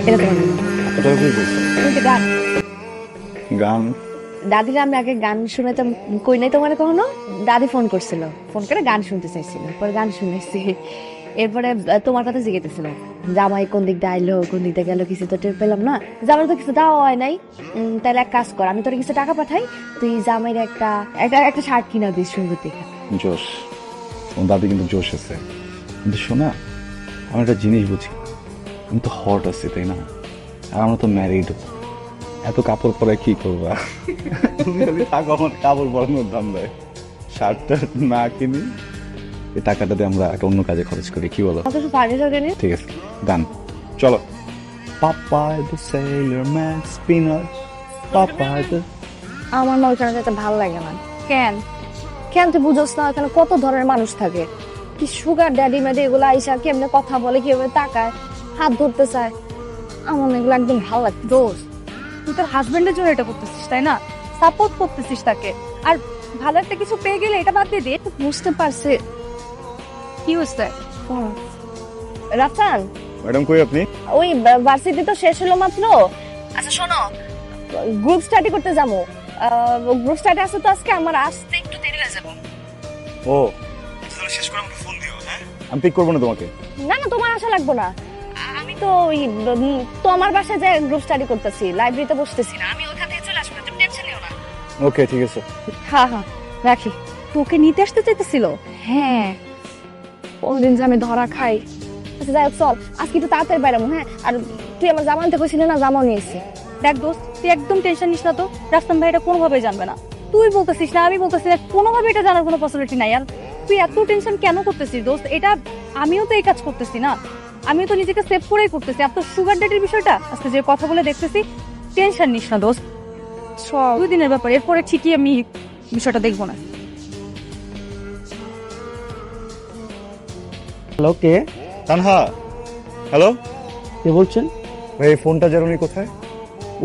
এটা তোমার জন্য। ওটা কি বলছো? ওই যে গান, গান? দাদিরা আমি আগে গান শুনাইতাম, কই নাই তোমার কখনো? দাদি ফোন করছিল, ফোন করে গান শুনতে চাইছিল, পরে গান শুনেছি। এরপরে তোমার কথা জিজ্ঞেসছিল, জামাই কোন দিক দিয়ে আইলো, কোন দিক দিয়ে গেল, কিছু তো টের পেলাম না। জামাই তো কিছু দেওয়া হয় নাই। তাহলে এক কাজ কর, আমি তোর কিছু টাকা পাঠাই, তুই জামাইয়ের একটা একটা একটা শার্ট কিনা দিস সুন্দর দেখে। জোশ, তোমার দাদি কিন্তু জোশ আছে। কিন্তু শোনা, আমি একটা জিনিস বুঝি, আমি তো হট আছি তাই না, আর আমরা তো ম্যারিড। এত কাপড় পরে কি করবা? তুমি যদি থাকো আমার কাপড় পরানোর দাম দেয়, শার্টটা না কিনি, এই টাকাটা দিয়ে আমরা একটা অন্য কাজে খরচ করি, কি বলো? অত ফার্নিচার কিনে ঠিক আছে, গান চলো। Popeye the Sailor Man, Spinach, Popeye the... আমার না ওইখানে যেতে ভালো লাগে না। কেন কেন তুই বুঝোস না? ওখানে কত ধরনের মানুষ থাকে, কি সুগার ড্যাডি ম্যাডি এগুলো আইসা কেমনে কথা বলে, কিভাবে তাকায়, হাত ধরতে চায়, আমার না এগুলো একদম ভালো লাগে। দোষ, তুই তোর হাজবেন্ডের জন্য এটা করতেছিস তাই না, সাপোর্ট করতেছিস তাকে, আর ভালো একটা কিছু পেয়ে গেলে এটা বাদ দিয়ে দে। বুঝতে পারছি। কি হচ্ছে? রাফসান, ম্যাডাম কই আপনি? ওই ভার্সিটি তো শেষ হলো মাত্র। আচ্ছা শোনো, গ্রুপ স্টাডি করতে যাবো। গ্রুপ স্টাডি আছে তো আজকে, আমার আসতে একটু দেরি হয়ে যাবে। ও তাহলে শেষ করে আমাকে ফোন দিও। হ্যাঁ, আমি পিক করবো না তোমাকে। না না, তোমার আসা লাগবে না। আমি তো ওই তো আমার বাসায় যে গ্রুপ স্টাডি করতেছি, লাইব্রেরিতে বসতেছি না, আমি ওখান থেকে চলে আসবো, তুমি টেনশন নিও না। ওকে ঠিক আছে। হ্যাঁ হ্যাঁ, রাখি। তোকে নিতে আসতে চাইতেছিল? হ্যাঁ, কোনদিন যে আমি ধরা খাই। আচ্ছা যাই হোক, চল আজকে একটু তাড়াতাড়ি বেরাবো। হ্যাঁ, আর তুই আমার জামা আনতে কইছিলি না, জামাও নিয়েছি। দেখ দোস্ত, তুই একদম টেনশন নিস না তো, রাস্তান ভাই এটা কোনোভাবেই জানবে না। তুই বলতেছিস না, আমি বলতেছি না, কোনোভাবে এটা জানার কোনো পসিবিলিটি নাই। আর তুই এত টেনশন কেন করতেছিস দোস্ত? এটা আমিও তো এই কাজ করতেছি না, আমিও তো নিজেকে সেভ করেই করতেছি। আর তোর সুগার ডেটের বিষয়টা আজকে যে কথা বলে দেখতেছি, টেনশন নিস না দোস্ত, সব 2 দিনের ব্যাপার, এরপরে ঠিকই আমি বিষয়টা দেখবো না। হ্যালো, কে তানহা, হ্যালো। কে বলছেন? ভাই ফোনটা জানুনি কোথায়?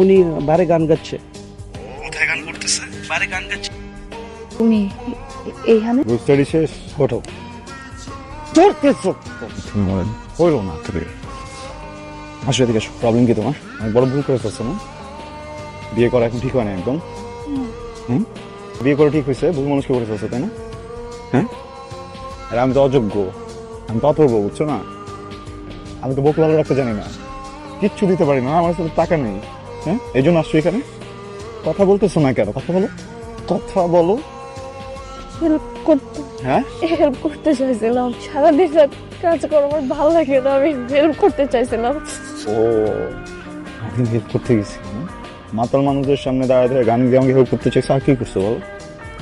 উনি বারে গান গাচ্ছে। কোথায় গান করতেছে? বারে গান গাচ্ছে। তুমি এইখানে? গ্রুপ স্টাডি শেষ, ওঠো। চড়তেছো তুমি বলেন, হইলো না তুমি। আসো এদিকে আসো। প্রবলেম কি তোমার? আমি বড় ভুল করে ফেলছো না? বিয়ে করা এখন ঠিক হয় না একদম। বিয়ে করা ঠিক হয়েছে, ভুল মানুষকে করে ফেলছো তাই না? হ্যাঁ, আর আমি তো অযোগ্য, আমি তো অপূর্ব, বুঝছো না? আমি তো বউকে ভালো রাখতে জানি না, কিচ্ছু দিতে পারি না, আমার সাথে টাকা নেই। হ্যাঁ, এই জন্য আসছো এখানে। কথা বলতেছো না কেন? কথা বলো, কথা বলো। হেল্প করতে, হ্যাঁ, হেল্প করতে চাইছিলাম। সারাদিন রাত কাজ করো, আমার ভালো লাগে না, আমি হেল্প করতে চাইছিলাম। ও আমি হেল্প করতে গেছি না? মাতাল মানুষদের সামনে দাঁড়ায় ধরে গান দিয়ে আমাকে হেল্প করতে চাইছো, আর কি করছো বলো?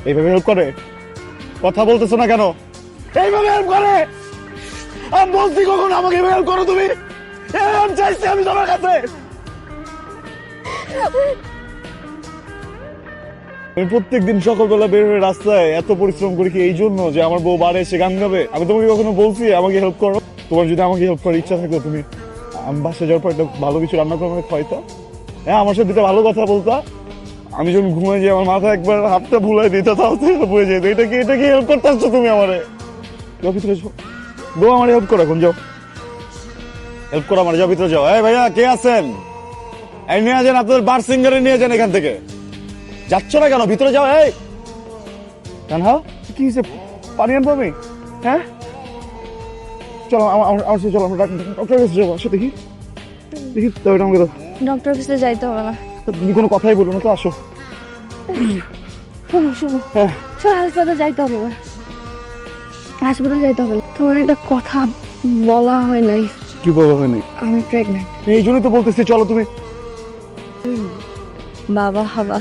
এইভাবে হেল্প করে? কথা বলতেছো না কেন? এইভাবে হেল্প করে? আমি বলছি কখন আমাকে হেল্প করো তুমি? আমি চাইছি আমি তোমার কাছে। আমি প্রত্যেকদিন সকালবেলা বের হয়ে রাস্তায় এত পরিশ্রম করি কি এই জন্য যে আমার বউ বাড়ি এসে গান গাবে? আমি তোমাকে কখনো বলছি আমাকে হেল্প করো? তোমার যদি আমাকে হেল্প করার ইচ্ছা থাকতো, তুমি আমি বাসায় যাওয়ার পর একটা ভালো কিছু রান্না করে আমাকে খাওয়াইতা। হ্যাঁ, আমার সাথে দুটো ভালো কথা বলতা। আমি যখন ঘুমাই যাই আমার মাথা একবার হাতটা ভুলাই দিতা, তাও তো হেল্প হয়ে যেত। এটা কি হেল্প করতে আসছো তুমি আমারে? যাও ভিতরে যাও, বউ আমার হেল্প করো, এখন যাও হেল্প করো আমার, যাও ভিতরে যাও। এই ভাইয়া কে আছেন? এই নিয়ে যান, আপনাদের বার সিঙ্গারে নিয়ে যান এখান থেকে। যাচ্ছ না কেন? ভিতরে যাও। এই তানহা, কি হয়েছে? পানি আনবো আমি? হ্যাঁ চলো আমার সাথে চলো, আমরা ডক্টর কাছে যাবো। আসো দেখি দেখি তো, এটা আমাকে দাও। ডক্টর কাছে যাইতে হবে না। তুমি কোনো কথাই বলো না তো, আসো। শোনো শোনো, হ্যাঁ, শোনো, হাসপাতালে যাইতে হবে, হাসপাতালে যাইতে হবে। তোমার একটা কথা বলা হয় নাই। কি বলা হয়নি? আমি প্রেগনেন্ট। এই জন্যই তো বলতেছি চলো তুমি। বাবা হাবা।